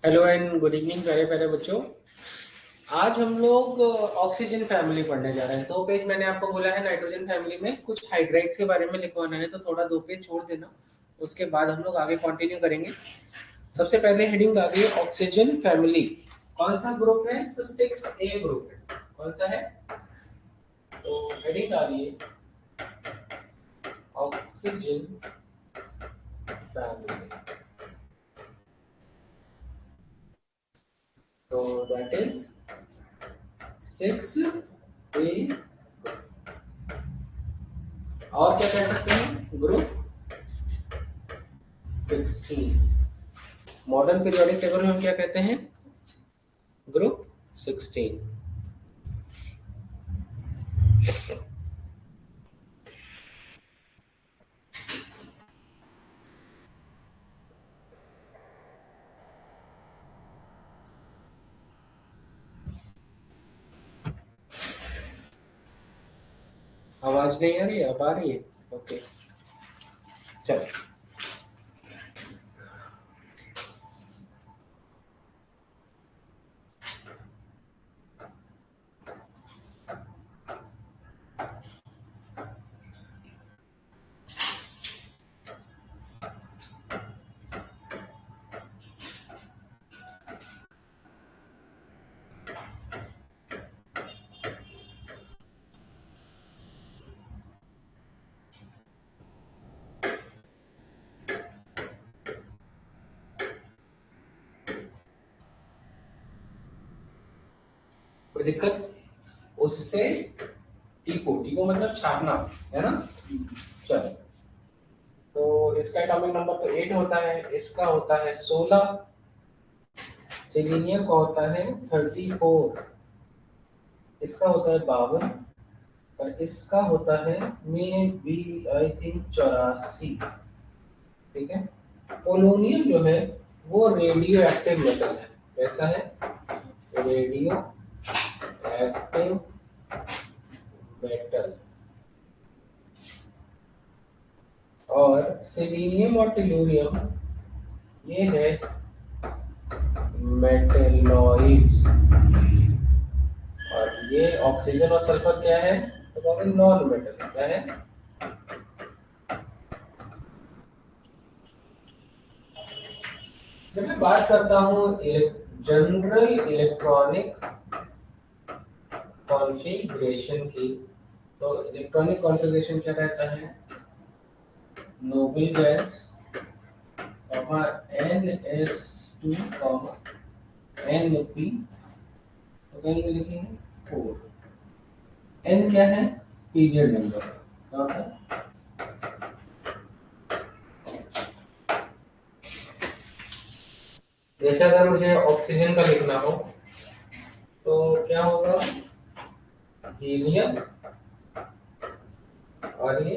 Hello and good evening प्यारे प्यारे बच्चों। आज हम लोग ऑक्सीजन फैमिली पढ़ने जा रहे हैं। 2 पेज मैंने आपको बोला है नाइट्रोजन फैमिली में कुछ हाइड्राइड्स के बारे में लिखवाना है, तो थोड़ा 2 पेज छोड़ देना, उसके बाद हम लोग आगे कंटिन्यू करेंगे। सबसे पहले हेडिंग डालिए ऑक्सीजन फैमिली। कौन सा ग्रुप है? तो 6A ग्रुप है। कौन सा है? तो हेडिंग डालिए ऑक्सीजन फैमिली। तो दैट इज 6A। और क्या कह सकते हैं? ग्रुप 16। मॉडर्न पीरियोडिक टेबल में हम क्या कहते हैं? ग्रुप 16। आवाज नहीं आ रही है? अब आ रही है? ओके, चलो। कोई दिक्कत? उससे टीपो, टीपो मतलब छापना, है ना? चलो, तो इसका एटॉमिक नंबर तो 8 होता है, इसका होता है 16, सिलीनियम का होता है 34, इसका होता है 52, और इसका होता है मे बी आई थिंक 84। ठीक है। पोलोनियम जो है वो रेडियो एक्टिव मेटल है। कैसा है? Radio active metal. और सेलेनियम और टेलुरियम ये है मेटेलॉइड्स। और ये ऑक्सीजन और सल्फर क्या है? तो कहोगे नॉन मेटल। क्या है? जब मैं बात करता हूँ जनरल इलेक्ट्रॉनिक कॉन्फ़िगरेशन की, तो इलेक्ट्रॉनिक कॉन्फ़िगरेशन क्या रहता है? नोबल गैस, NS2, NP, तो कहीं पे लिखेंगे 4। N क्या है? Period number. क्या होता है? जैसे अगर मुझे ऑक्सीजन का लिखना हो तो क्या होगा? हीलियम, और ये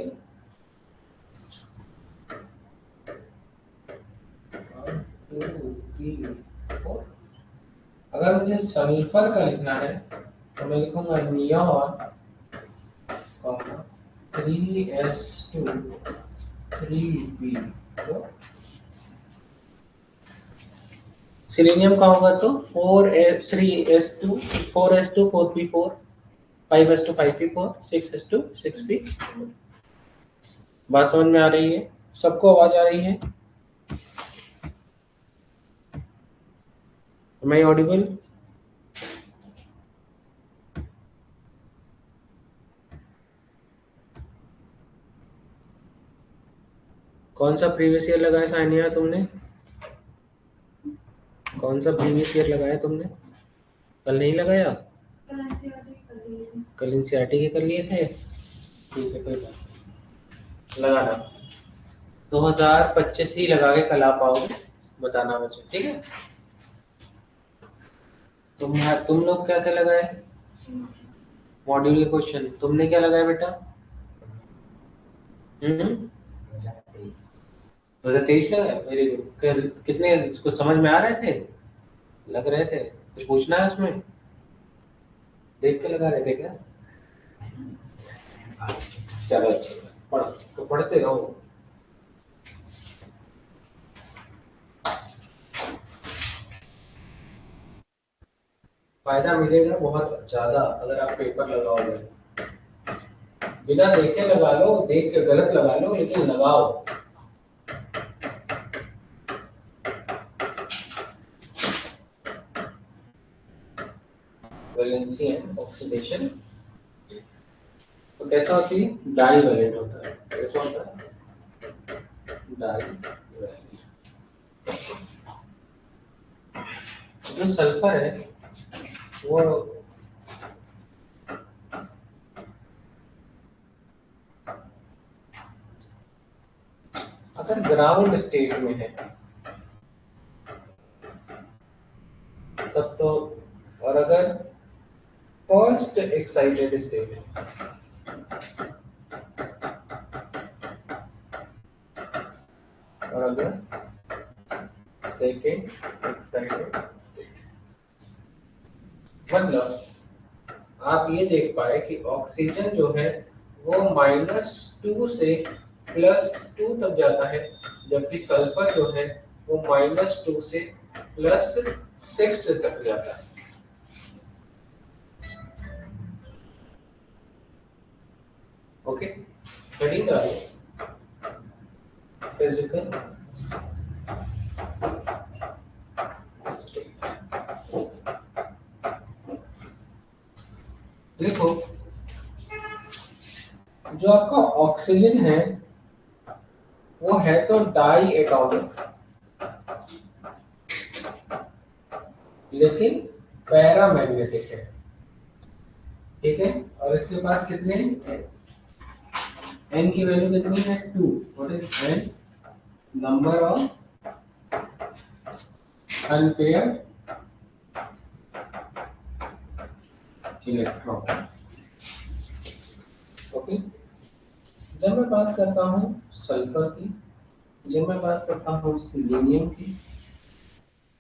1 2 3 4। अगर मुझे सल्फर का लिखना है तो मैं लिखूंगा नियॉन, 3s2 3p। तो सिलीनियम का होगा तो 3s2 4s2 4p4, 5s2 5p4, 6s2 6p। बात समझ में आ रही है? सबको आवाज आ रही है? Am I audible? कौन सा प्रीवियस ईयर लगाया सानिया तुमने? कौन सा प्रीवियस ईयर लगाया तुमने? कल नहीं लगाया? कल एनसीईआरटी के कर लिए थे। ठीक है, कोई बात नहीं। लगाना 2025 ही लगा के कल आ पाओगे, बताना मुझे, ठीक है? तुम लोग क्या क्या लगाए? मॉड्यूल के क्वेश्चन तुमने क्या लगाया बेटा? 2023 लगाया। Very good. कितने कुछ समझ में आ रहे थे? लग रहे थे? कुछ पूछना है उसमें? देख के लगा रहे थे क्या? चलो अच्छा, पढ़ तो पढ़ते रहो। फायदा मिलेगा बहुत ज्यादा अगर आप पेपर लगाओगे। बिना देखे लगा लो, देख के गलत लगा लो, लेकिन लगाओ। वैलेंसी एंड ऑक्सीडेशन तो कैसा होती है, डाई वैलेंट होता है। कैसा होता है, डाई वैलेंट। जो सल्फर है वो अगर ग्राउंड स्टेट में है तब तो, और अगर फर्स्ट एक्साइटेड स्टेट है, और अगर सेकेंड एक्साइटेड, मतलब आप ये देख पाए कि ऑक्सीजन जो है वो -2 से +2 तक जाता है, जबकि सल्फर जो है वो -2 से +6 तक जाता है। ओके, हेडिंग आ फिजिकल स्टेट। देखो, जो आपका ऑक्सीजन है वो है तो डाई एटॉमिक, लेकिन पैरामैग्नेटिक है। ठीक है, और इसके पास कितने, n की वैल्यू कितनी है, 2। What is n, number of unpaired electron. Okay, जब मैं बात करता हूँ सल्फर की, जब मैं बात करता हूँ सिलीनियम की,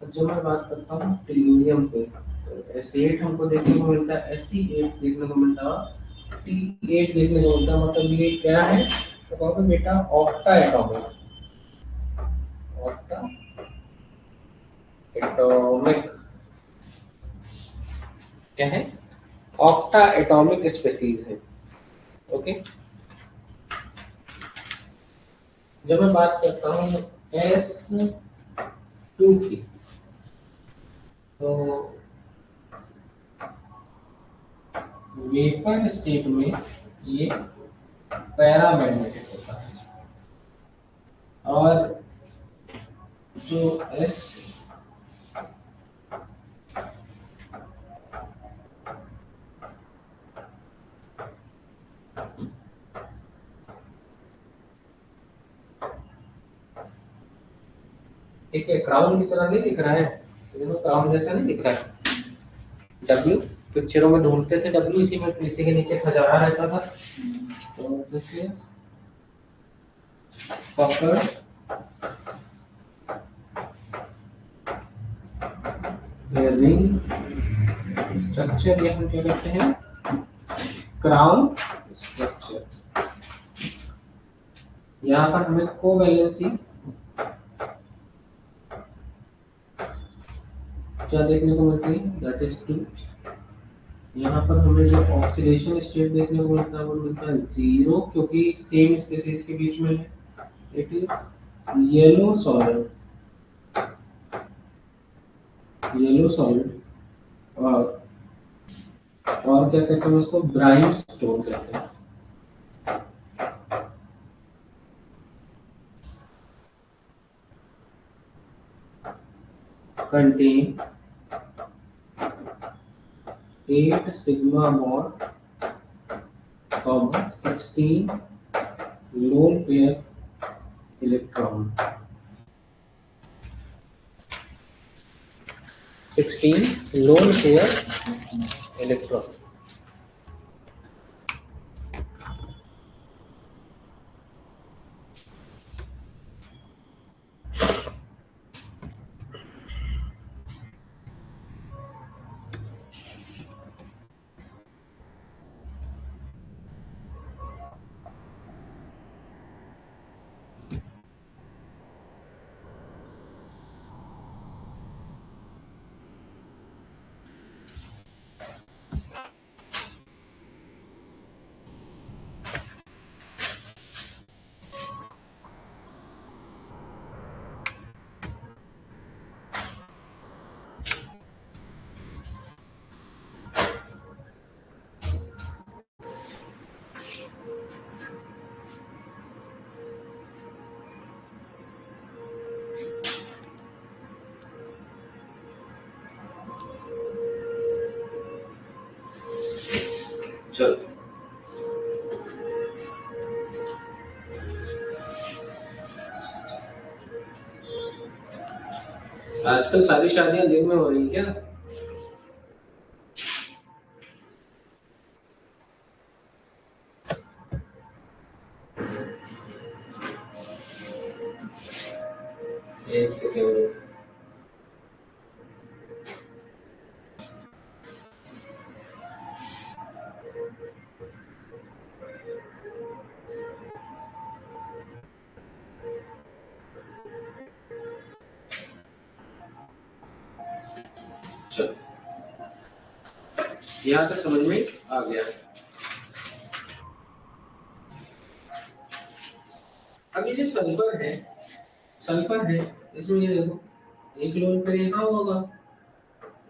और जब मैं बात करता हूँ टेलुरियम पे, तो S8 हमको देखने को मिलता है, Se8 देखने को मिलता है, T8 देखने को मिलता है। मतलब ये क्या है, तो कहोगे बेटा ऑक्टा एटॉमिक, ऑक्टा एटॉमिक क्या है, ऑक्टा एटॉमिक स्पेसीज है। ओके, जब मैं बात करता हूँ S2 की, तो वेपर स्टेट में ये पैरामैग्नेटिक होता है, और जो S एक क्राउन की तरह नहीं दिख रहा है, देखो क्राउन जैसा नहीं दिख रहा है, डब्ल्यू पिक्चरों में ढूंढते थे, डब्ल्यू इसी में इसी के नीचे खजाना रहता था। तो this is copper ring structure, या हम क्या कहते हैं, क्राउन स्ट्रक्चर। यहाँ पर हमें कोवैलेंसी क्या देखने को मिलती है, दैट इज 2। यहाँ पर हमें जो ऑक्सीडेशन स्टेट देखने को मिलता है वो मिलता है 0, क्योंकि सेम स्पीसीज के बीच में है। It is yellow solid, yellow solid, और क्या कहते हैं उसको, ब्राइम स्टोन कहते हैं। Contain 8 sigma bond, 16 lone pair electron, 16 lone pair electron. चलो, आजकल सारी शादियां दिन में हो रही हैं क्या? एक सेकेंड। चलो, यहाँ तक समझ में आ गया। अब ये जो सल्फर है, इसमें ये देखो, एक लोन पेयर यहाँ होगा,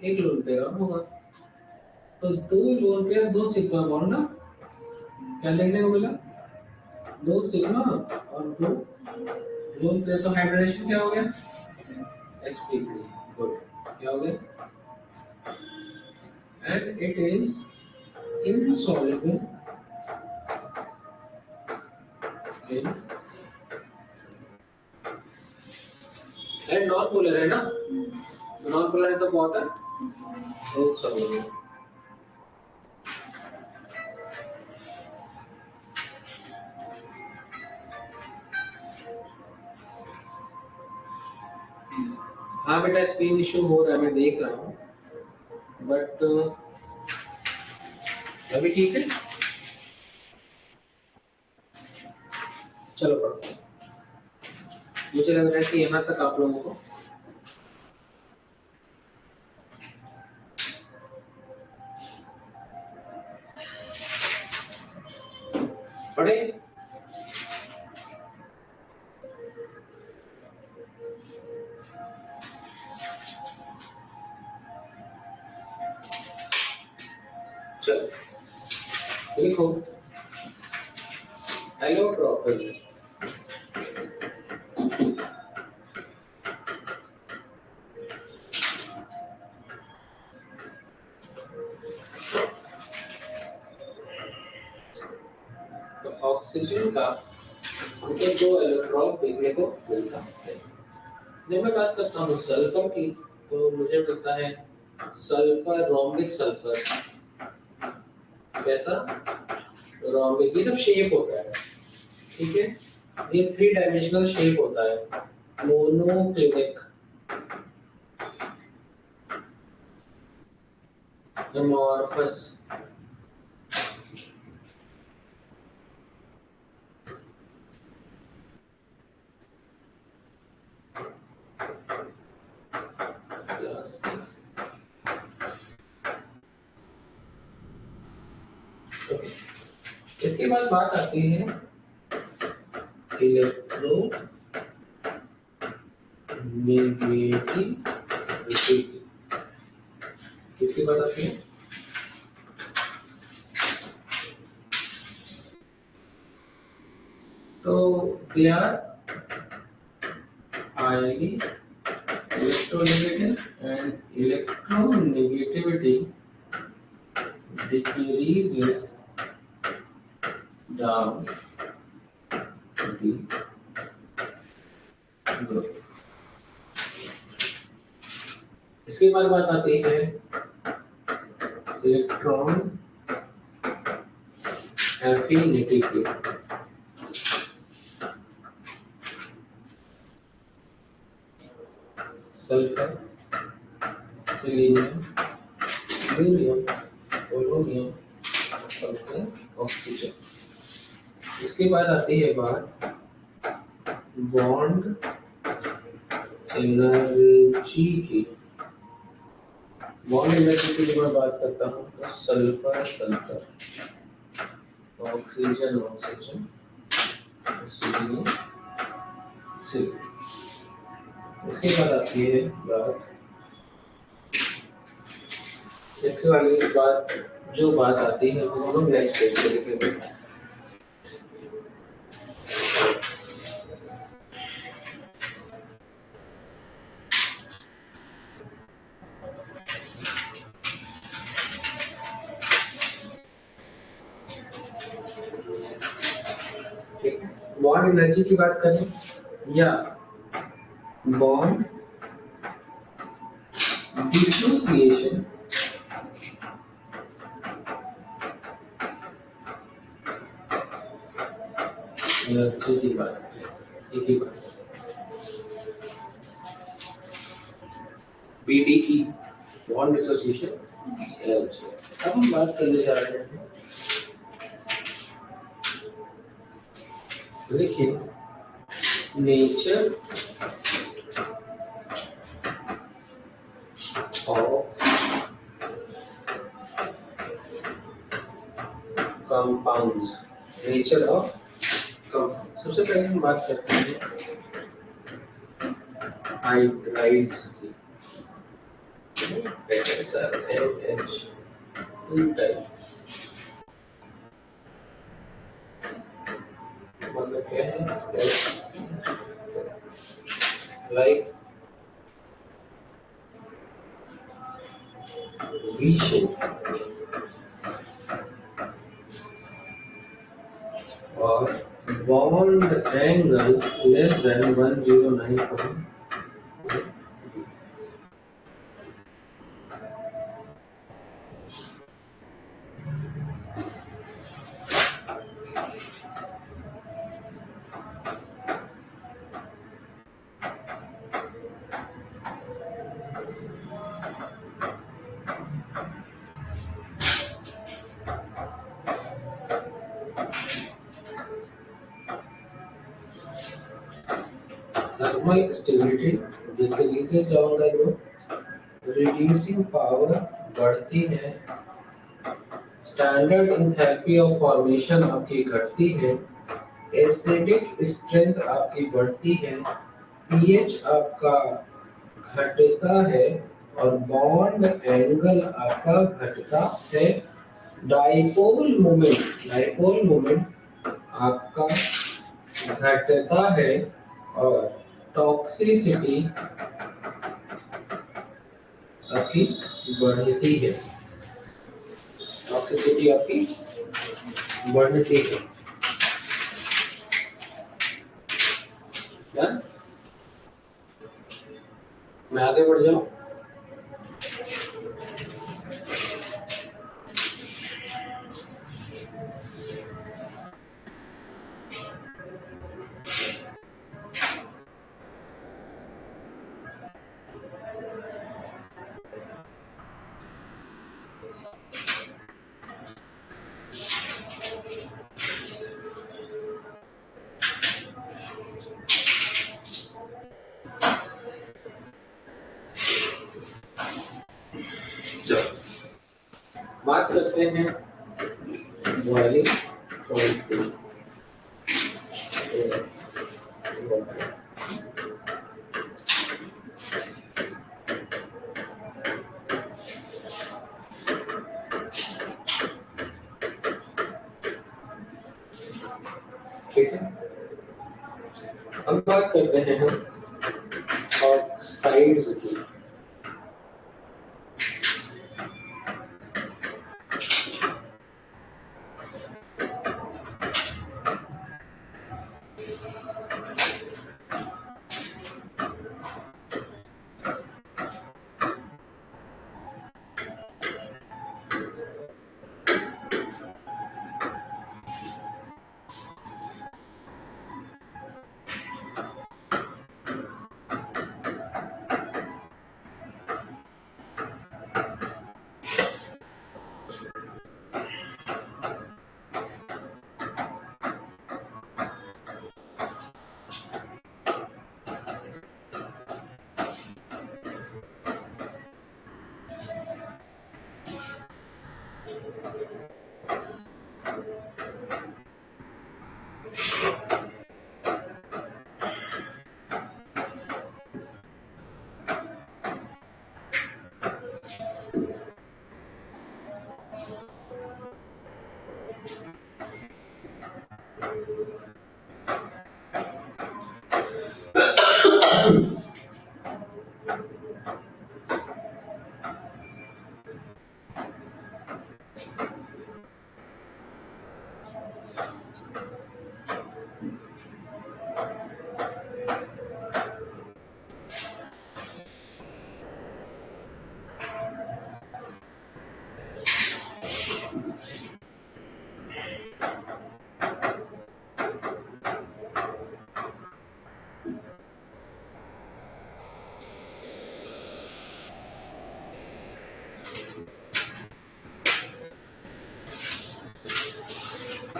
एक लोन पेयर यहाँ होगा, तो दो लोन पेयर, दो सिग्मा बॉन्ड ना, क्या लिखने को मिला? दो सिग्मा और दो लोन पेयर, तो हाइब्रिडेशन क्या हो गया? sp3। गुड, क्या हो गया? And it is insoluble in, and non polar है ना, नॉन पोलर है तो बहुत है insoluble। हाँ बेटा, स्क्रीन इशू हो रहा है, मैं देख रहा हूँ, बट अभी ठीक है। चलो पढ़ते हैं। मुझे लग रहा है कि यहाँ तक आप लोगों को पढ़े। चलो लिखो, एलोट्रोपिक तो ऑक्सीजन का ऊपर दो इलेक्ट्रॉन देखने को मिलता है। जब मैं बात करता हूँ सल्फर की, तो मुझे मिलता है सल्फर, रोम्बिक सल्फर। कैसा? रोम्बिक। ये सब शेप होता है, ठीक है, ये 3 डायमेंशनल शेप होता है, मोनोक्लिनिक, एमॉर्फस, इसके बाद बात आती है इलेक्ट्रो नेगेटिविटी। किसकी बात आती है? तो they are highly electronegative, and electronegativity decreases down the group। इसके बाद बात आती है इलेक्ट्रॉन एफिनिटी की। Sulphur, selenium, uranium, polonium, sulphur, oxygen. इसके बाद आती है बात बॉन्ड एनर्जी की। बॉन्ड एनर्जी की जब मैं बात करता हूँ तो sulphur sulphur, oxygen oxygen, silicon silicon. इसके बाद आती है बात, इसके वाली बात जो बात आती है वो हम लोग नेक्स्ट पेज पे लिखेंगे। ठीक है, बॉन्ड एनर्जी की बात करें या बॉन्ड डिसोसिएशन एनर्जी की बात करें, एक ही बात BDE बॉन्ड डिसोसिएशन एनर्जी। अब हम बात करने जा रहे हैं, देखिए nature of compounds, nature of compound. सबसे पहले हम बात करते हैं हाइड्राइड्स की, टाइप, मतलब क्या है, लाइक V shape और bond angle less than 109. Thermal stability decreases along the group, reducing power बढ़ती है, स्टैंडर्ड इंथैल्पी ऑफ फॉर्मेशन आपकी घटती है, एसिडिक स्ट्रेंथ आपकी बढ़ती है, पीएच आपका घटता है और बॉन्ड एंगल आपका घटता है, डाइपोल मोमेंट आपका घटता है और टॉक्सिसिटी आपकी बढ़ती है, टॉक्सिसिटी आपकी बढ़ती है। क्या मैं आगे बढ़ जाऊं? बात करते हैं बॉइलिंग पॉइंट की। ठीक है, अब बात करते हैं हम ऑक्साइड्स की।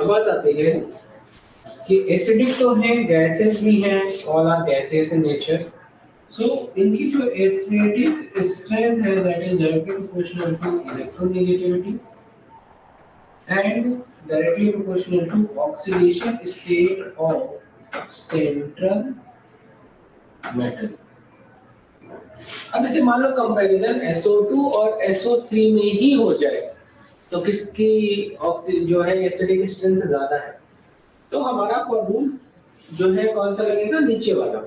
बात आती है कि एसिडिक तो है, गैसेस भी हैं, all are gases in nature. So इनकी जो एसिडिक स्ट्रेंथ है that is directly proportional to electronegativity and directly proportional to oxidation state of central metal। अब जैसे मान लो कंपैरिजन SO2 और SO3 में ही हो जाए तो किसकी जो है एसिडिक स्ट्रेंथ ज्यादा है, तो हमारा फॉर्मूला जो है कौन सा लगेगा, नीचे वाला।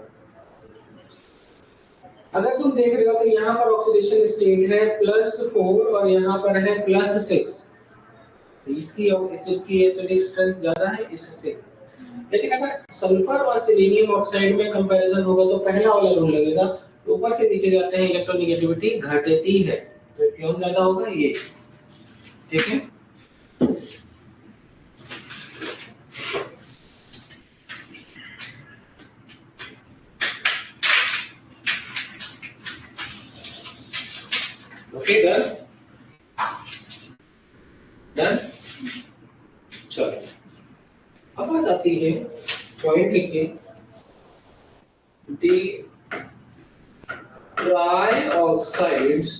अगर तुम देख रहे हो तो यहाँ पर ऑक्सीडेशन स्टेट है +4 और यहाँ पर है +6, इसकी एसिडिक स्ट्रेंथ ज्यादा है इससे। लेकिन अगर सल्फर और सिलीनियम ऑक्साइड में कंपैरिजन होगा तो पहला वाला रूल लगेगा, ऊपर से नीचे जाते हैं इलेक्ट्रोनेगेटिविटी घटती है, तो क्यों ज्यादा होगा ये, ठीक है। Okay done. चलो अब बात आती है, पॉइंट लिखिए, दी trioxides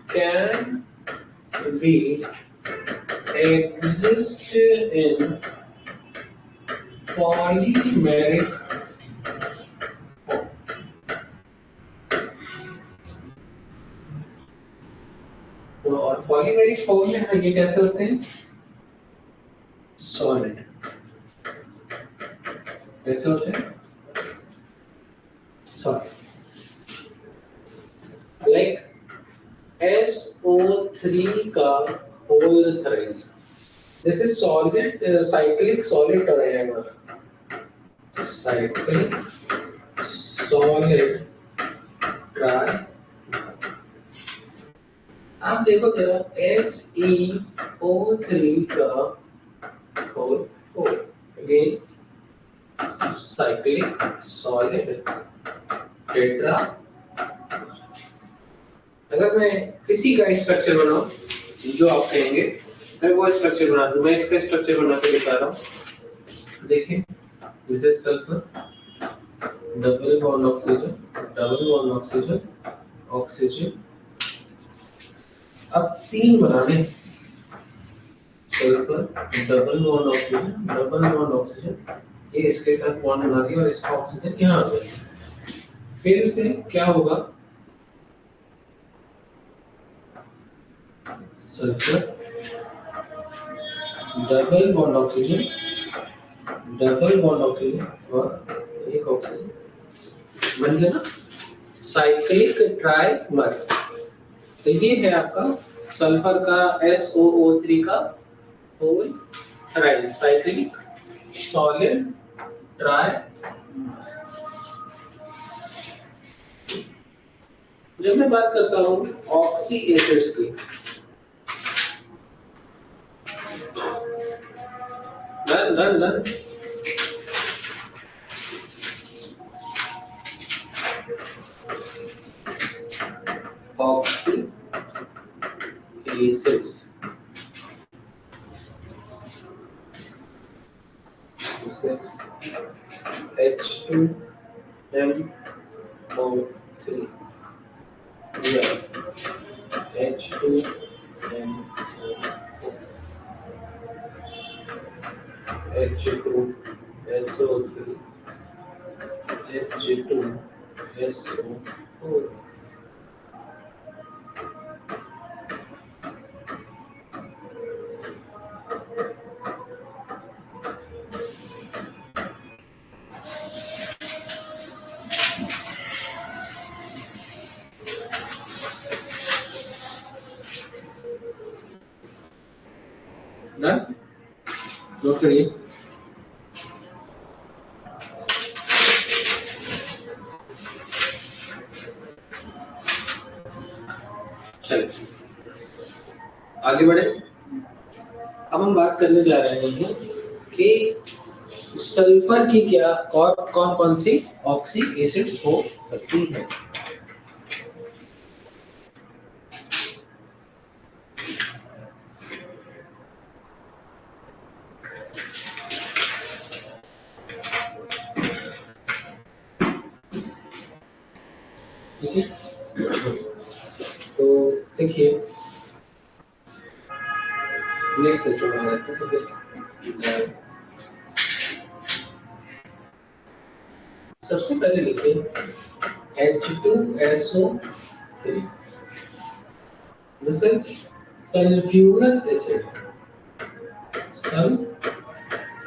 can be exist in polymeric तो और पॉलीमेरिक फॉर्म में हम ये कैसे होते हैं, सॉलिड कैसे होते हैं, सॉलिड लाइक SO3 का whole thrice, this is solid cyclic solid trimer, cyclic solid trimer. आप देखो जरा SeO3 का whole again cyclic solid tetra. अगर मैं किसी का स्ट्रक्चर बनाऊं जो आप कहेंगे मैं वो स्ट्रक्चर बना दूं, मैं इसका स्ट्रक्चर बना के दिखा रहा हूं। देखिए this is sulphur, double bond oxygen, double bond oxygen, oxygen. अब 3 बनाने, sulphur, double bond oxygen, double bond oxygen, ये इसके साथ बॉन्ड बना दिया और इसका ऑक्सीजन यहाँ आ गया। फिर से क्या होगा, sulphur, double bond oxygen, double bond oxygen और एक ऑक्सीजन, बन गया ना साइक्लिक ट्राइमर। तो ये है आपका सल्फर का SOO3 का whole thrice, cyclic solid trimer. जब मैं बात करता हूँ ऑक्सी एसिड्स की, डन ऑक्सी एसिड्स H2MO3 या H2MO, H2SO3, H2SO4। Done, note करिए। चलिए आगे बढ़े। अब हम बात करने जा रहे हैं कि सल्फर की क्या और कौन कौन सी ऑक्सी एसिड्स हो सकती हैं। ठीक है। तो देखिए नेक्स्ट क्वेश्चन हमारे सबसे पहले लिखिए H2SO3, this is sulphurous acid, sulphurous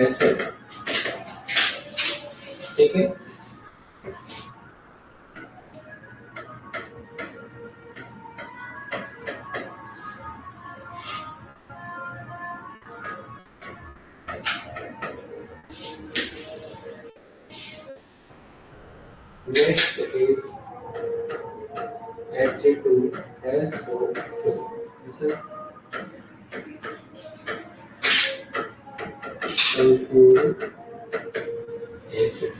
acid, ठीक है। Next is H2SO4, this is sulfuric acid.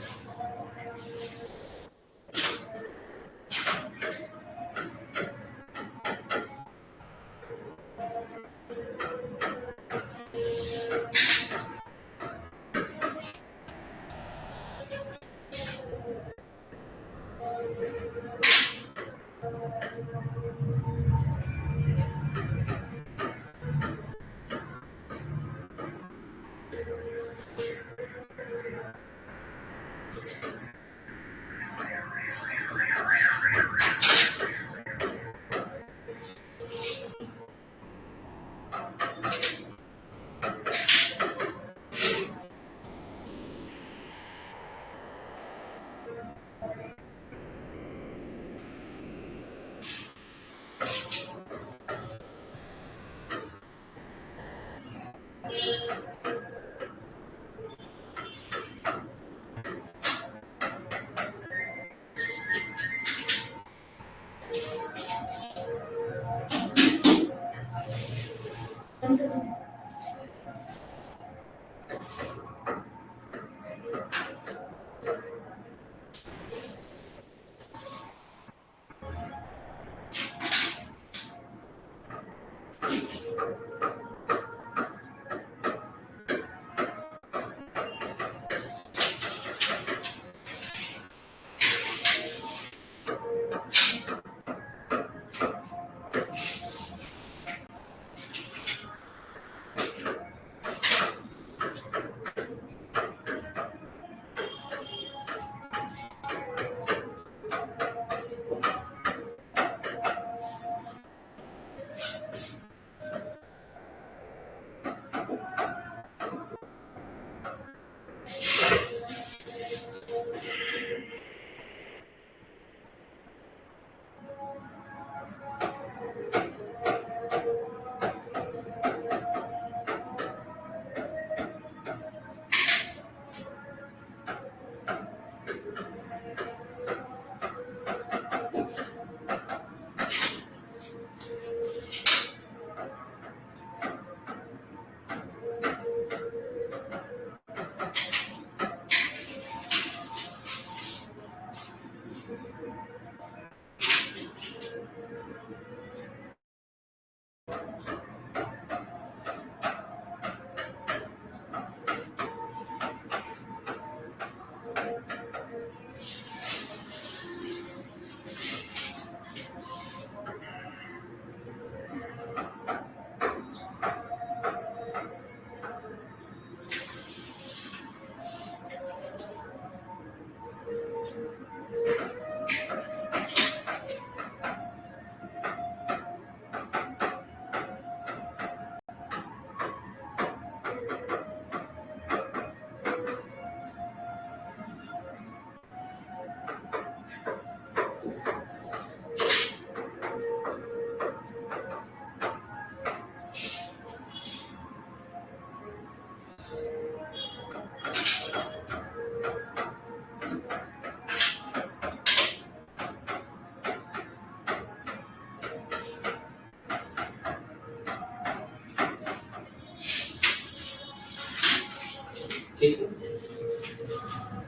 ठीक है,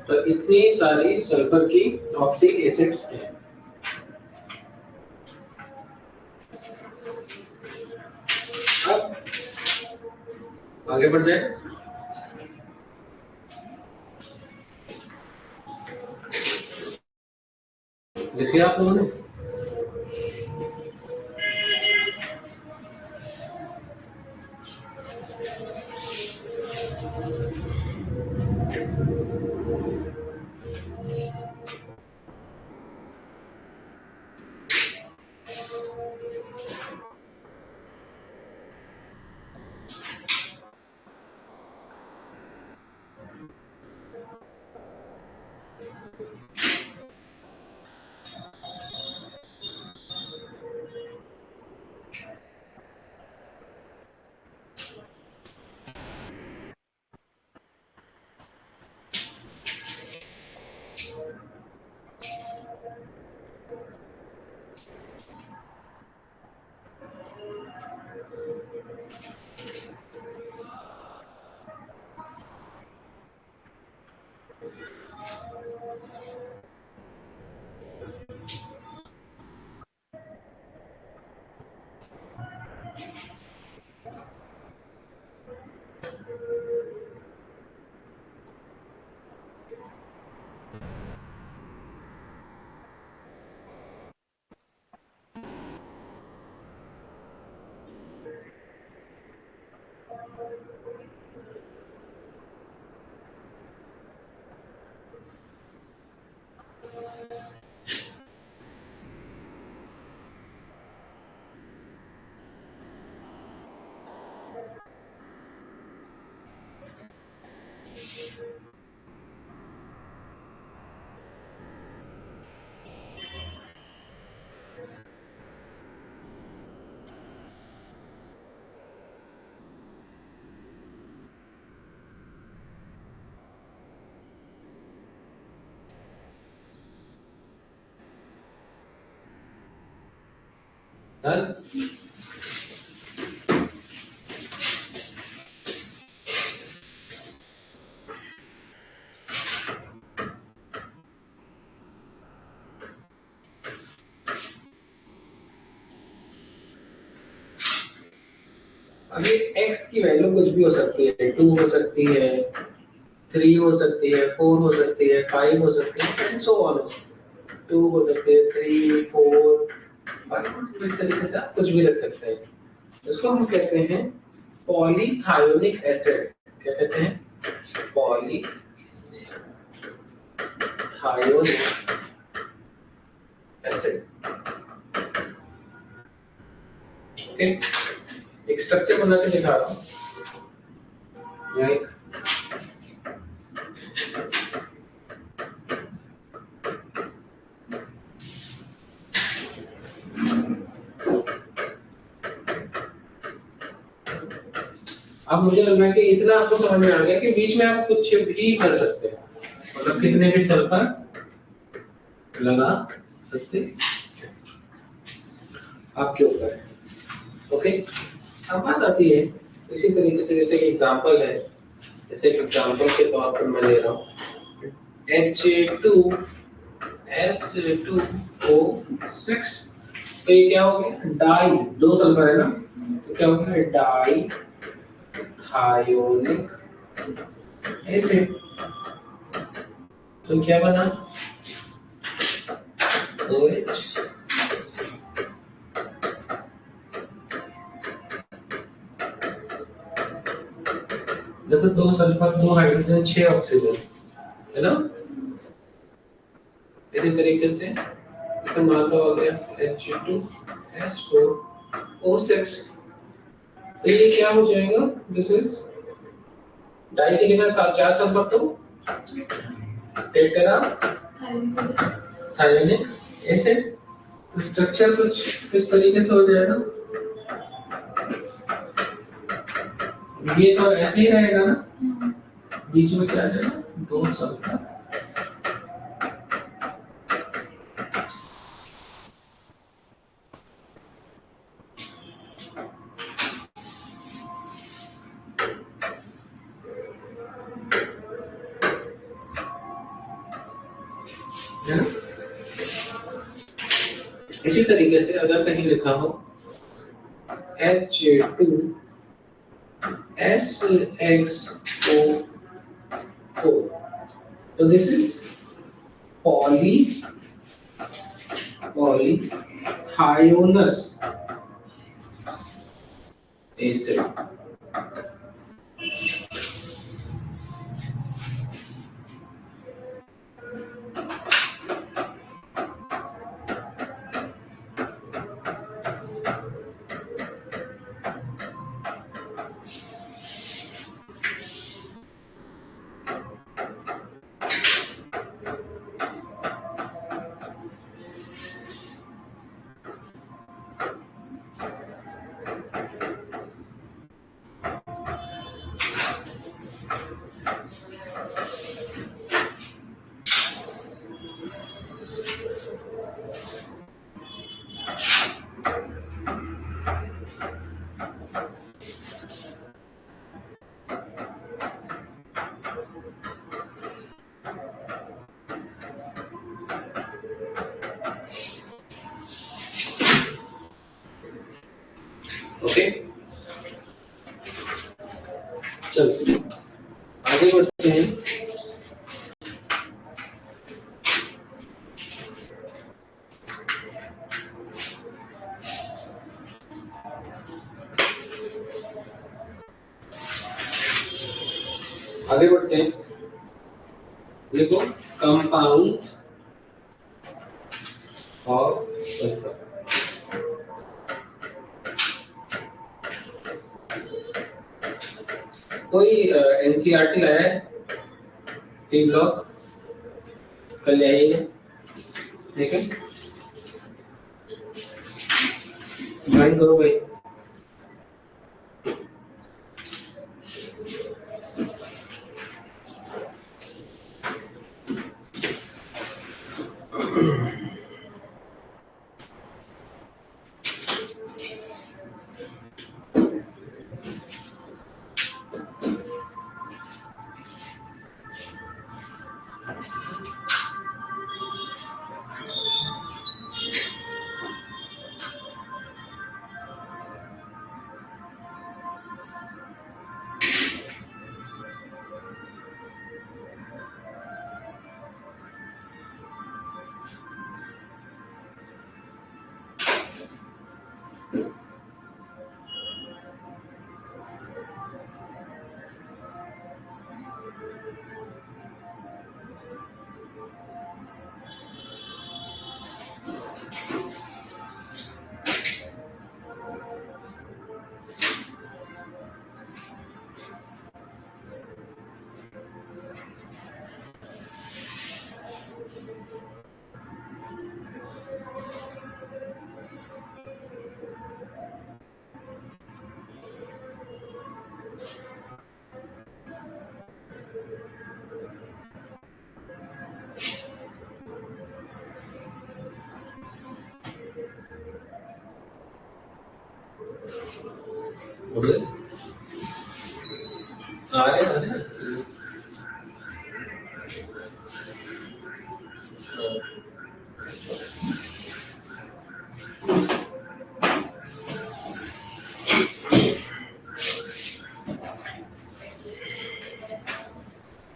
तो इतनी सारी सल्फर की टॉक्सिक एसिड्स हैं। अब आगे बढ़ जाए। लिख लिया आप लोगों ने? डन। अभी x की वैल्यू कुछ भी हो सकती है, 2 हो सकती है, 3 हो सकती है, 4 हो सकती है, 5 हो सकती है, एंड सो ऑन। 2 हो सकती है, 3, 4, बाकी इस तरीके से आप कुछ भी रख सकते हैं। इसको हम कहते हैं पॉलीथायोनिक एसिड। क्या कहते हैं? पॉलीथायोनिक एसिड। ओके, एक स्ट्रक्चर बना के दिखा रहा हूं। लाइक अब मुझे लग रहा है कि इतना आपको समझ में आ गया कि बीच में आप कुछ भी कर सकते हैं, मतलब कितने भी सल्फर लगा सकते आपके ऊपर है। ओके, अब बात आती है इसी तरीके से, जैसे एग्जांपल है, जैसे एग्जांपल के तौर पर मैं ले रहा हूँ H2S2O6। तो ये क्या हो गया? डाई, दो सल्फर है ना, तो क्या हो गया? Dithionic acid. तो क्या बना? OH। देखो, दो सल्फर, दो हाइड्रोजन, 6 ऑक्सीजन, है ना। इसी तरीके से तो मान लो हो गया H2S4O6। तो ये क्या हो जाएगा? दिस इज डाई की जगह चार सल्फर, तो टेट्रा थायोनिक एसिड। तो स्ट्रक्चर कुछ इस तरीके से हो जाएगा। ये तो ऐसे ही रहेगा ना, बीच में क्या आ जाएगा? दो सल्फर, है ना। इसी तरीके से अगर कहीं लिखा हो H2SX4, तो दिस इज पॉलीथायोनिक पॉलीथायोनस एसिड। ओके, चलो आगे बढ़ते हैं। आगे बढ़ते हैं, देखो कंपाउंड और सल्फर। कोई एनसीईआरटी लाया है टी ब्लॉक? कल ले आई है, ठीक है, ज्वाइन करो भाई। आ रहे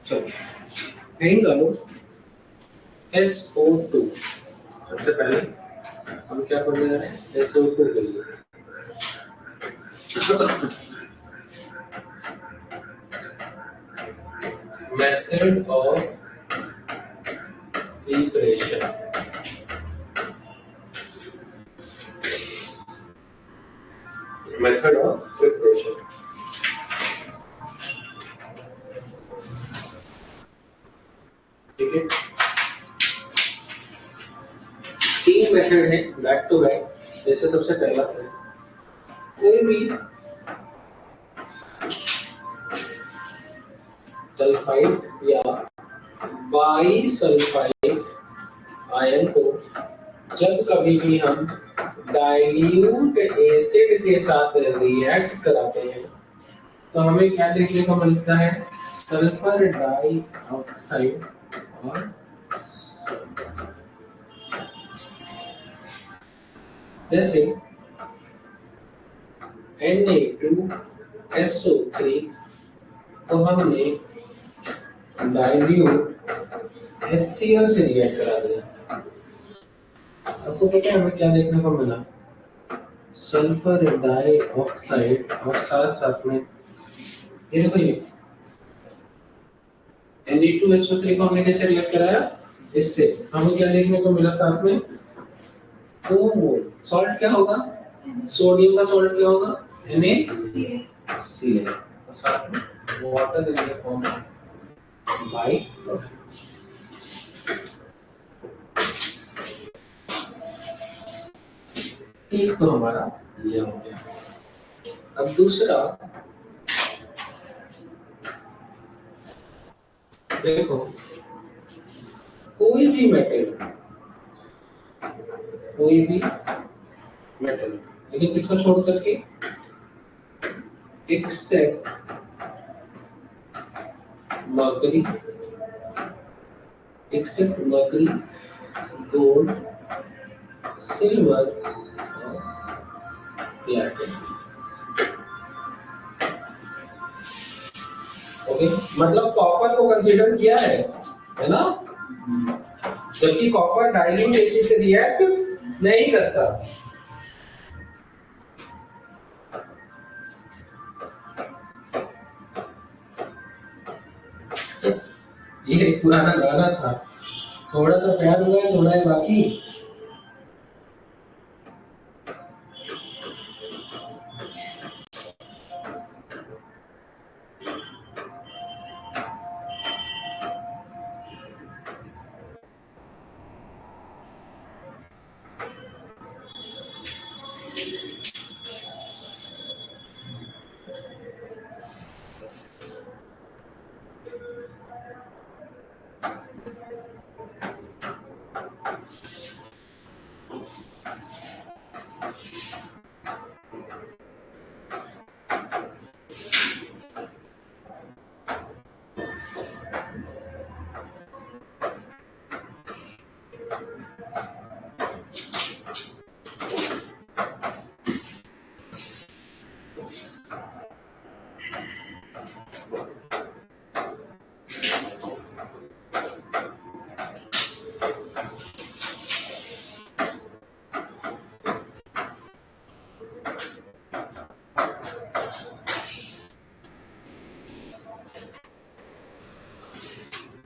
चलो हेडिंग डालो SO2। सबसे पहले हम क्या पढ़ने जा रहे हैं? SO2 के लिए method of preparation. Method of preparation, ठीक है। तीन मेथड है बैक टू बैक। जैसे सबसे पहला है कोई भी सल्फाइड या बाई सल्फाइड आयन को जब कभी भी हम डाइल्यूट एसिड के साथ रिएक्ट कराते हैं तो हमें क्या देखने को मिलता है? सल्फर डाइऑक्साइड और जैसे Na2SO3 तो हमने डाइल्यूट HCl से रिएक्ट करा दिया, आपको पता है हमें क्या देखने को मिला? सल्फर डाइऑक्साइड और साथ साथ में ये देखो ये Na2SO3 को हमने कैसे रिएक्ट कराया? इससे हमें क्या देखने को मिला साथ में? तो सॉल्ट क्या होगा? सोडियम का सॉल्ट क्या होगा? NaCl और साथ में water in the form of by product. एक तो हमारा ये हो गया। अब दूसरा देखो, कोई भी मेटल लेकिन किसको छोड़ करके? एक्सेप्ट मर्करी, गोल्ड, सिल्वर और प्लैटिनम। ओके, मतलब कॉपर को कंसीडर किया है ना? जबकि कॉपर डाइल्यूट एसिड से रिएक्ट नहीं करता। ये एक पुराना गाना था, थोड़ा सा प्यार हुआ है, थोड़ा है बाकी।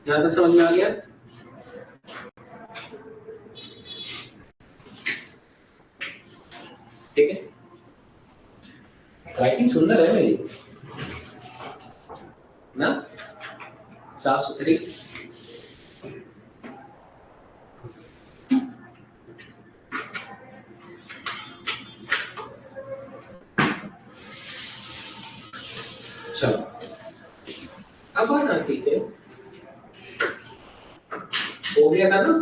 यहाँ तक समझ में आ गया? ठीक है, राइटिंग सुंदर है मेरी ना, साफ सुथरी। चलो अब आना, ठीक है, हो गया था ना?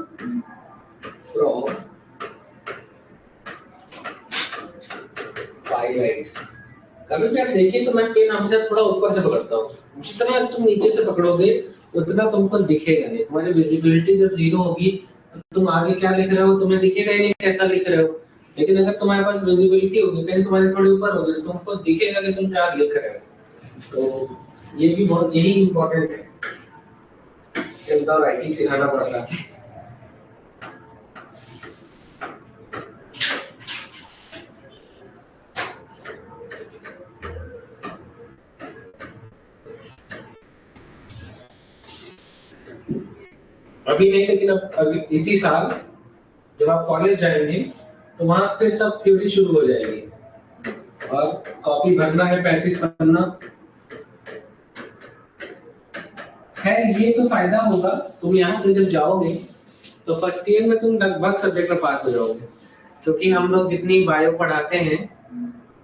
फ्रॉम पाइलाइट्स। कभी भी आप देखिए तो मैं पेन हमेशा थोड़ा ऊपर से पकड़ता हूँ। जितना तुम नीचे से पकड़ोगे उतना तुमको दिखेगा नहीं। तुम्हारी विजिबिलिटी जब जीरो होगी तो तुम आगे क्या लिख रहे हो तुम्हें दिखेगा ही नहीं, कैसा लिख रहे हो। लेकिन अगर तुम्हारे पास विजिबिलिटी होगी, पेन तुम्हारे थोड़ी ऊपर होगी, तो तुमको दिखेगा कि तुम क्या लिख रहे हो। तो ये भी बहुत यही इम्पोर्टेंट है, राइटिंग सिखाना पड़ता है। अभी नहीं, लेकिन अब अभी इसी साल जब आप कॉलेज जाएंगे तो वहां पे सब थ्योरी शुरू हो जाएगी और कॉपी भरना है 35 पन्ना है। ये तो फायदा होगा, तुम यहाँ से जब जाओगे तो फर्स्ट ईयर में तुम लगभग सब्जेक्ट में पास हो जाओगे, क्योंकि हम लोग जितनी बायो पढ़ाते हैं,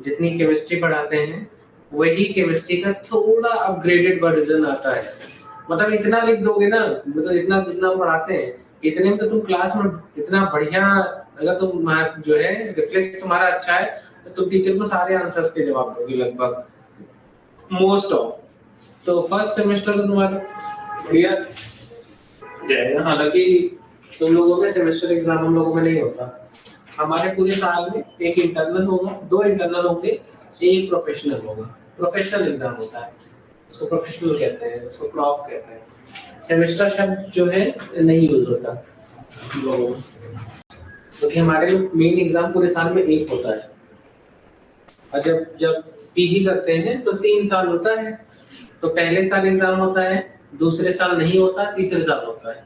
जितनी केमिस्ट्री पढ़ाते हैं, वही केमिस्ट्री का थोड़ा अपग्रेडेड वर्जन आता है। मतलब इतना लिख दोगे ना, मतलब इतना जितना पढ़ाते हैं इतने में तो तुम क्लास में इतना बढ़िया, अगर तुम जो है रिफ्लेक्स तुम्हारा अच्छा है तो तुम टीचर को सारे आंसर्स के जवाब दोगे लगभग, मोस्ट ऑफ। तो फर्स्ट सेमेस्टर में तुम्हारा क्लियर जाएगा। हालांकि तुम लोगों में सेमेस्टर एग्जाम हम लोगों में नहीं होता, हमारे पूरे साल में एक इंटरनल होगा, 2 इंटरनल होंगे, एक प्रोफेशनल होगा। प्रोफेशनल एग्जाम होता है, उसको प्रोफेशनल कहते हैं, उसको प्रॉफ कहते हैं। सेमेस्टर शब्द जो है नहीं यूज होता लोगों में। क्योंकि हमारे मेन एग्जाम पूरे साल में एक होता है, और जब जब पीजी करते हैं तो 3 साल होता है। तो पहले साल एग्जाम होता है, दूसरे साल नहीं होता, तीसरे साल होता है।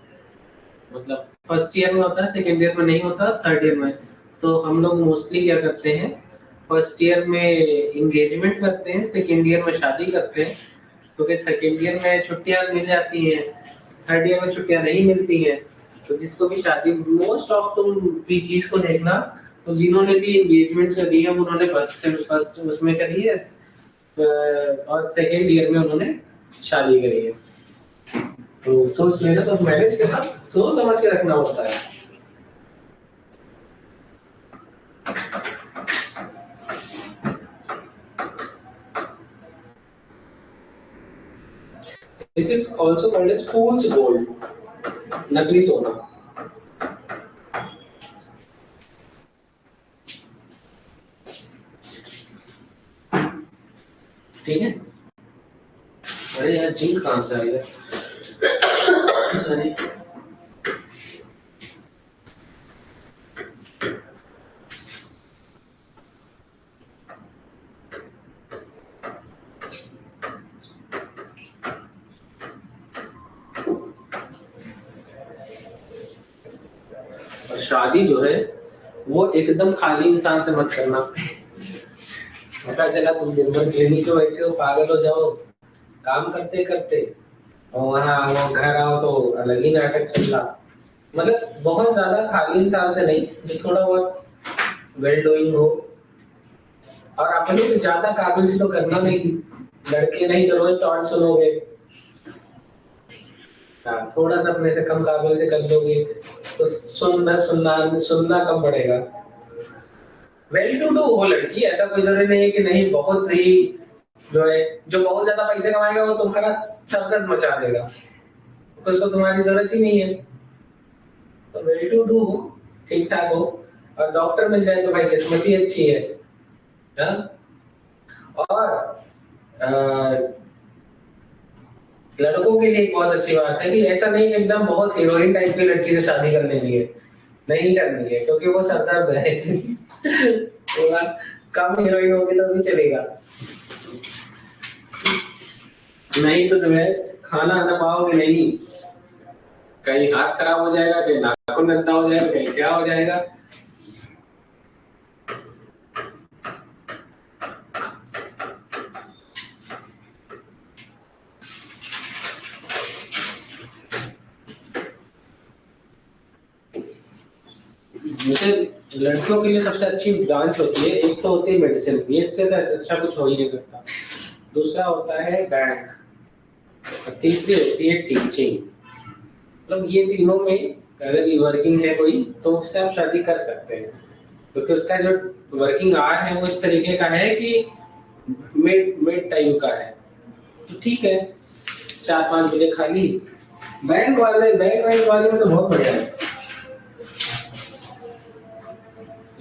मतलब फर्स्ट ईयर में होता है, सेकेंड ईयर में नहीं होता, थर्ड ईयर में। तो हम लोग मोस्टली क्या करते हैं, फर्स्ट ईयर में इंगेजमेंट करते हैं, सेकेंड ईयर में शादी करते हैं। क्योंकि सेकेंड ईयर में छुट्टियां मिल जाती हैं, थर्ड ईयर में छुट्टियां नहीं मिलती हैं। तो जिसको भी शादी, मोस्ट ऑफ तुम पीजीज को देखना, तो जिन्होंने भी एंगेजमेंट करी है उन्होंने फर्स्ट उसमें करी है, और सेकेंड ईयर में उन्होंने शादी करी है। तो सोच लेना, तो मैरिज के साथ सोच समझ के रखना होता है। This is also called as fool's gold, नकली सोना। ठीक है। अरे यार जिंक कहाँ से आई है? सॉरी। और शादी जो है वो एकदम खाली इंसान से मत करना। पता चला तुम दिन भर क्लिनिक पे बैठे हो, पागल हो जाओ काम करते करते, और वहाँ वो घर आओ तो अलग ही नाटक चल रहा। मतलब बहुत ज्यादा खाली इंसान से नहीं, जो थोड़ा बहुत वेल डूइंग हो, और अपने से ज्यादा काबिल से तो करना नहीं। लड़के नहीं तो रोज टॉन्ट सुनोगे, हाँ, थोड़ा सा अपने से कम काबिल से कर लोगे तो सुनना सुनना सुनना कम पड़ेगा। वेल टू डू हो लड़की, ऐसा कोई जरूरी नहीं है कि नहीं, बहुत ही जो है, जो बहुत ज्यादा पैसे कमाएगा वो तुम्हारा सरदर्द मचा देगा, तो उसको तुम्हारी जरूरत ही नहीं है। तो वेल टू डू हो, ठीक ठाक हो, और डॉक्टर मिल जाए तो भाई किस्मत ही अच्छी है। हाँ? और लड़कों के लिए एक बहुत अच्छी बात है कि ऐसा नहीं कि एकदम बहुत हीरोइन टाइप की लड़की से शादी कर लेनी है, नहीं करनी है, क्योंकि वो सरदर्द है। थोड़ा कम हीरोइन होगी तो भी चलेगा, नहीं तो तुम्हें खाना आना पाओगे नहीं। कहीं हाथ खराब हो जाएगा, कहीं नाखून गंदा हो जाएगा, कहीं क्या हो जाएगा। जैसे लड़कियों के लिए सबसे अच्छी ब्रांच होती है, एक तो होती है मेडिसिन, ये इससे अच्छा कुछ हो ही नहीं सकता। दूसरा होता है बैंक, और तीसरी होती है टीचिंग। मतलब ये तीनों में अगर ये वर्किंग है कोई, तो उससे आप शादी कर सकते हैं, क्योंकि उसका जो वर्किंग आवर है वो इस तरीके का है कि मिड मिड टाइम का है। तो ठीक है, 4-5 बजे खाली। बैंक वाले में तो बहुत बढ़िया है,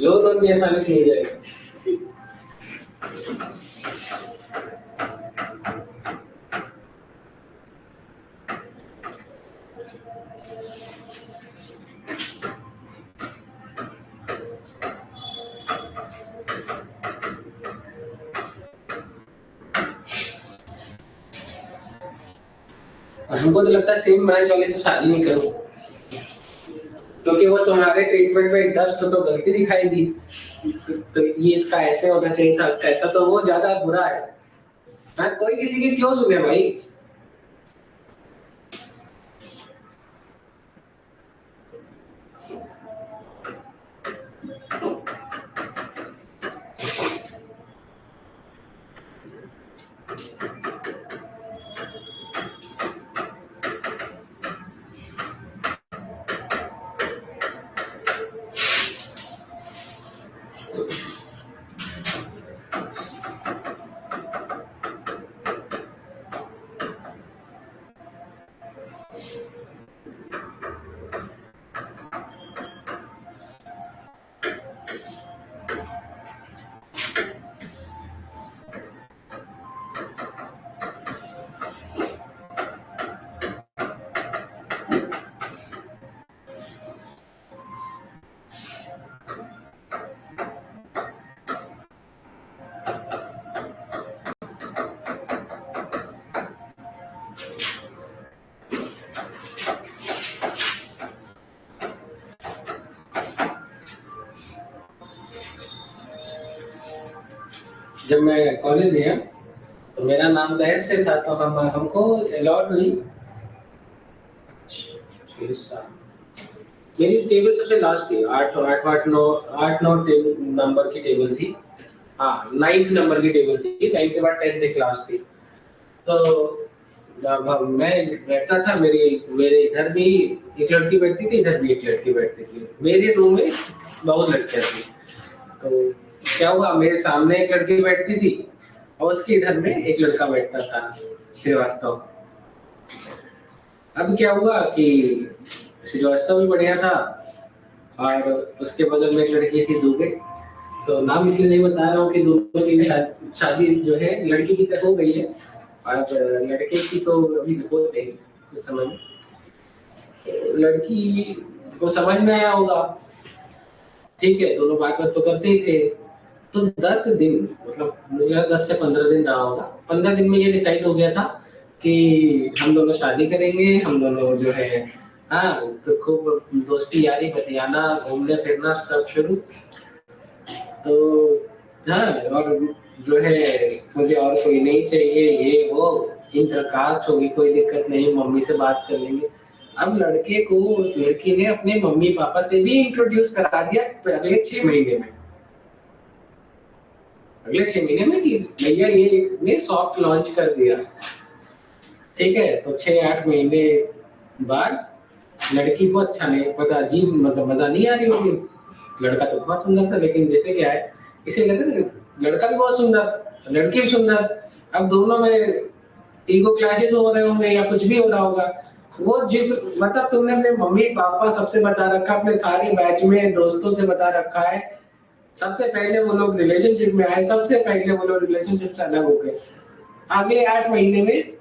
लोन भी आसानी से मिल जाएगा। और हमको तो लगता है सेम ब्रांच वाले तो शादी नहीं करो, क्योंकि वो तुम्हारे ट्रीटमेंट में 10 तो गलती दिखाएगी। तो ये इसका ऐसे होना चाहिए था, इसका ऐसा, तो वो ज्यादा बुरा है। हाँ, कोई किसी की क्यों सुने भाई। जब मैं कॉलेज गया तो मेरा नाम जाहिर से था, तो हमको अलॉट हुई। मेरी टेबल सबसे लास्ट थी, आठ आठ आठ नौ, आठ नौ नंबर की टेबल थी। हाँ, 9th नंबर की टेबल थी, 9th के बाद 10th क्लास थी। तो जब मैं बैठता था, मेरी मेरे इधर भी एक लड़की बैठती थी, इधर भी एक लड़की बैठती थी। मेरे रूम में बहुत लड़कियां थी। तो क्या हुआ, मेरे सामने एक लड़की बैठती थी और उसके इधर में एक लड़का बैठता था, श्रीवास्तव। अब क्या हुआ कि श्रीवास्तव भी बढ़िया था और उसके बगल में एक लड़की थी, दुबे। तो नाम इसलिए नहीं बता रहा हूँ कि दोनों की शादी जो है लड़की की तक हो गई है और लड़के की तो अभी हो गई कुछ समय में। लड़की को समझ में आया होगा, ठीक है, दोनों बात बात तो करते ही थे। तो 10 दिन, मतलब मुझे लगा 10 से 15 दिन रहा होगा। 15 दिन में ये डिसाइड हो गया था कि हम दोनों शादी करेंगे, हम दोनों जो है, हाँ, तो खूब दोस्ती यारी बतियाना, घूमने फिरना सब शुरू। तो हाँ, और जो है, मुझे और कोई नहीं चाहिए, ये वो, इंटरकास्ट होगी कोई दिक्कत नहीं, मम्मी से बात कर लेंगे। अब लड़के को उस लड़की ने अपने मम्मी पापा से भी इंट्रोड्यूस करा दिया अगले 6 महीने में। अगले 6 महीने में कि भैया ये ने सॉफ्ट लॉन्च कर दिया। ठीक है, तो 6-8 महीने बाद लड़की को अच्छा नहीं पता, अजीब मतलब मजा नहीं आ रही होगी। लड़का तो बहुत सुंदर था, लेकिन जैसे क्या है, इसे लगता है लड़का भी बहुत सुंदर, लड़की भी सुंदर। अब दोनों में ईगो क्लैशेस हो रहे होंगे या कुछ भी हो रहा होगा। वो जिस, मतलब तुमने अपने मम्मी पापा सबसे बता रखा, अपने सारे बैच में दोस्तों से बता रखा है, सबसे पहले वो लोग रिलेशनशिप में आए, सबसे पहले वो लोग रिलेशनशिप से अलग हो गए। अगले 8 महीने में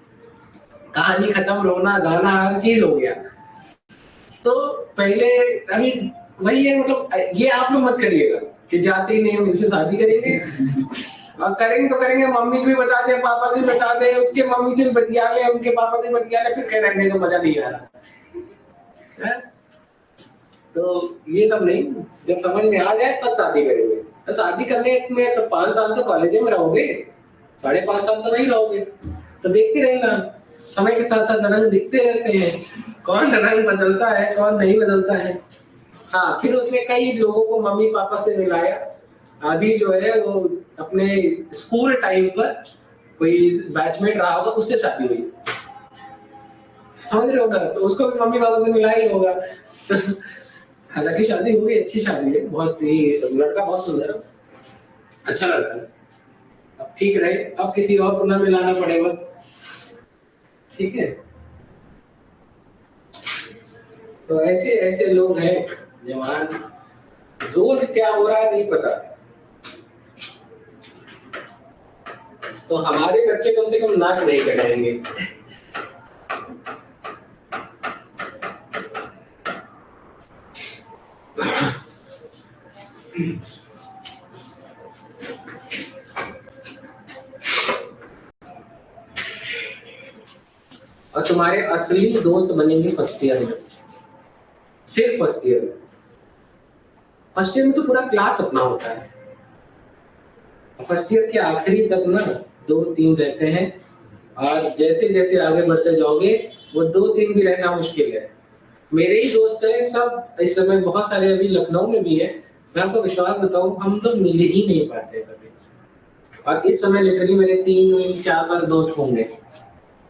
कहानी खत्म, रोना गाना हर चीज हो गया। तो पहले, अभी वही है, मतलब ये आप लोग मत करिएगा कि जाते ही नहीं हम इनसे शादी करेंगे। और करेंगे तो करेंगे, मम्मी को भी बता दें, पापा से बता दें, उसके मम्मी से भी बतिया ले, उनके पापा से बतिया ले, फिर कह रहे तो मजा नहीं आ रहा है। तो ये सब नहीं, जब समझ में आ जाए तब शादी करेंगे। तो शादी करने में तो 5 साल तो कॉलेज में रहोगे, 5.5 साल तो नहीं रहोगे। तो देखते रहना, समय के साथ साथ रंग दिखते रहते हैं, कौन रंग बदलता है कौन नहीं बदलता है। हाँ, फिर उसने कई लोगों को मम्मी पापा से मिलाया। अभी जो है वो अपने स्कूल टाइम पर कोई बैचमेट रहा होगा, उससे शादी हुई, समझ रहे हो ना, तो उसको भी मम्मी पापा से मिला ही होगा। तो हालांकि शादी हुई, अच्छी शादी है, बहुत ही, लड़का बहुत सुंदर है, अच्छा लड़का है। अब ठीक रहे, अब किसी और को ना मिलाना पड़े बस, ठीक है। तो ऐसे ऐसे लोग हैं जवान, रोज क्या हो रहा है नहीं पता। तो हमारे बच्चे कम से कम नाक नहीं कटाएंगे। और तुम्हारे असली दोस्त बनेंगे फर्स्ट ईयर में, सिर्फ फर्स्ट ईयर में। फर्स्ट ईयर में तो पूरा क्लास अपना होता है, फर्स्ट ईयर के आखिरी तक ना 2-3 रहते हैं, और जैसे जैसे आगे बढ़ते जाओगे वो 2-3 भी रहना मुश्किल है। मेरे ही दोस्त हैं सब, इस समय बहुत सारे अभी लखनऊ में भी है। मैं आपको विश्वास बताऊं, हम लोग मिल ही नहीं पाते कभी। और इस समय लिटरली मेरे 3-4 बार दोस्त होंगे,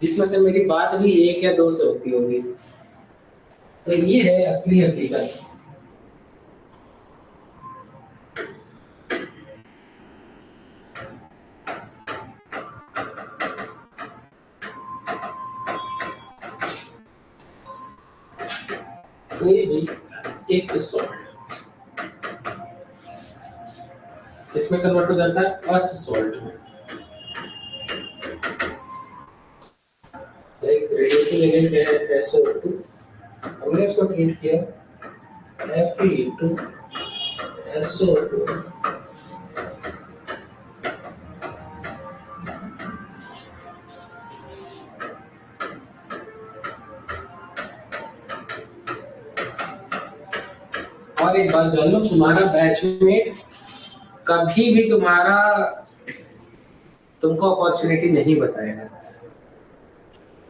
जिसमें से मेरी बात भी 1 या 2 से होती होगी। तो ये है असली हकीकत। कोई भी एक सॉल्ट इसमें कन्वर्ट हो जाता है अस सॉल्ट में। एक रेडिएटिंग एजेंट है SO2, हमने इसको ट्रीट किया Fe2SO2। और एक बात जान लो, तुम्हारा बैचमेट कभी भी तुम्हारा तुमको अपॉर्चुनिटी नहीं बताएगा,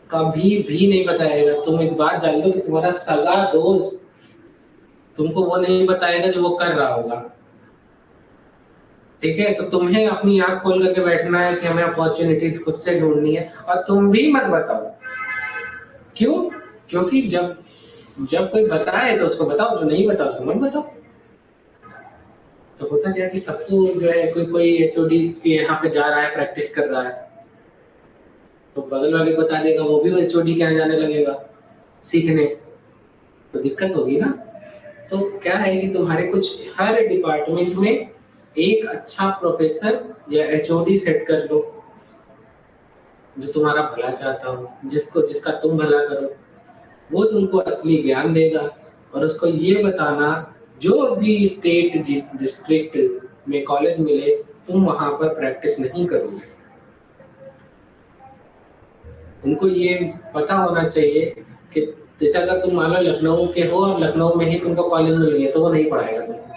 कभी भी नहीं बताएगा। तुम एक बात जान लो कि तुम्हारा सगा दोस्त तुमको वो नहीं बताएगा जो वो कर रहा होगा। ठीक है, तो तुम्हें अपनी आंख खोल करके बैठना है कि हमें अपॉर्चुनिटी खुद से ढूंढनी है, और तुम भी मत बताओ। क्यों? क्योंकि जब जब कोई बताए तो उसको बताओ, जो नहीं बताओ उसको मत बताओ। तो होता क्या कि सबको जो है कोई कोई एचओडी के यहाँ पे जा रहा है, प्रैक्टिस कर रहा है, तो बगल वाले बता देगा, वो भी एचओडी के यहाँ जाने लगेगा सीखने, तो दिक्कत होगी ना। तो क्या है कि तुम्हारे कुछ हर डिपार्टमेंट में एक अच्छा प्रोफेसर या एचओडी सेट कर लो जो तुम्हारा भला चाहता हो, जिसका तुम भला करो। वो तुमको असली ज्ञान देगा, और उसको ये बताना जो भी स्टेट डिस्ट्रिक्ट में कॉलेज मिले तुम वहां पर प्रैक्टिस नहीं करोगे। उनको ये पता होना चाहिए कि जैसे अगर तुम मान लो लखनऊ के हो और लखनऊ में ही तुमको कॉलेज मिल गया, तो वो नहीं पढ़ाएगा तुमको,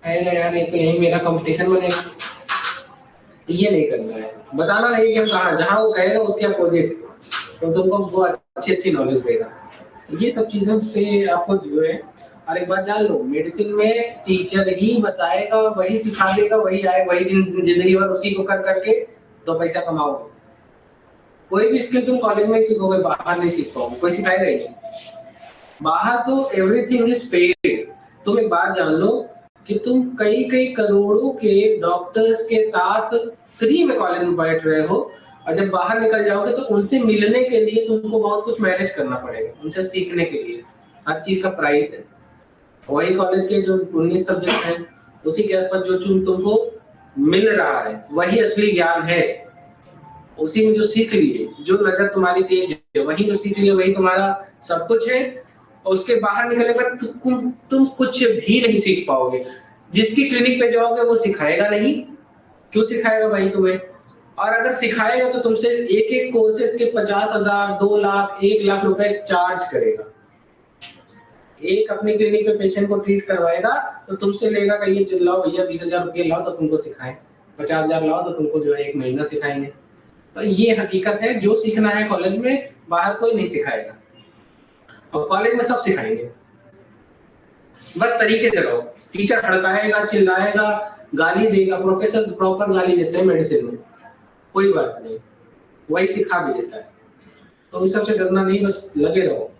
आएगा यार ये तो यही मेरा कंपटीशन बनेगा। ये नहीं करना है, बताना नहीं कि हम कहाँ, जहाँ वो कहेगा उसके अपोजिट तो तुमको वो अच्छी अच्छी नॉलेज देगा। ये सब चीजें से आपको जो है, और एक बात जान लो, मेडिसिन में टीचर ही बताएगा, वही सिखा देगा, वही आए, वही जिंदगी भर उसी को कर करके तो पैसा कमाओगे। कोई भी स्किल तुम कॉलेज में ही सीखोगे, बाहर नहीं सीख पाओगे, कोई सिखाएगा ही नहीं। बाहर तो एवरीथिंग इज पेड। तुम एक बात जान लो कि तुम कई कई करोड़ों के डॉक्टर्स के साथ फ्री में कॉलेज में बैठ रहे हो, और जब बाहर निकल जाओगे तो उनसे मिलने के लिए तुमको बहुत कुछ मैनेज करना पड़ेगा, उनसे सीखने के लिए हर चीज का प्राइस है। वही कॉलेज के जो 19 सब्जेक्ट हैं उसी के आसपास जो तुमको मिल रहा है वही असली ज्ञान है। उसी में जो सीख लिए, जो नजर तुम्हारी तेज है, वही जो सीख लिए वही तुम्हारा सब कुछ है। और उसके बाहर निकलने पर तुम कुछ भी नहीं सीख पाओगे। जिसकी क्लिनिक पे जाओगे वो सिखाएगा नहीं। क्यों सिखाएगा भाई तुम्हें? और अगर सिखाएगा तो तुमसे एक एक कोर्सेज के 50,000, 2 लाख, 1 लाख रुपए चार्ज करेगा। एक अपनी क्लिनिक पे पेशेंट को ट्रीट करवाएगा तो तुमसे लेगा कि ये लाओ भैया 20,000 रुपये लाओ तो तुमको सिखाएं, 50,000 लाओ तो तुमको जो है 1 महीना सिखाएंगे। तो ये हकीकत है, जो सीखना है कॉलेज में बाहर कोई नहीं सिखाएगा, और कॉलेज में सब सिखाएंगे। बस तरीके से रहो। टीचर हड़काएगा, चिल्लाएगा, गाली देगा, प्रोफेसर प्रॉपर गाली देते हैं मेडिसिन में, कोई बात नहीं, वही सिखा भी देता है। तो इस सबसे डरना नहीं, बस लगे रहो।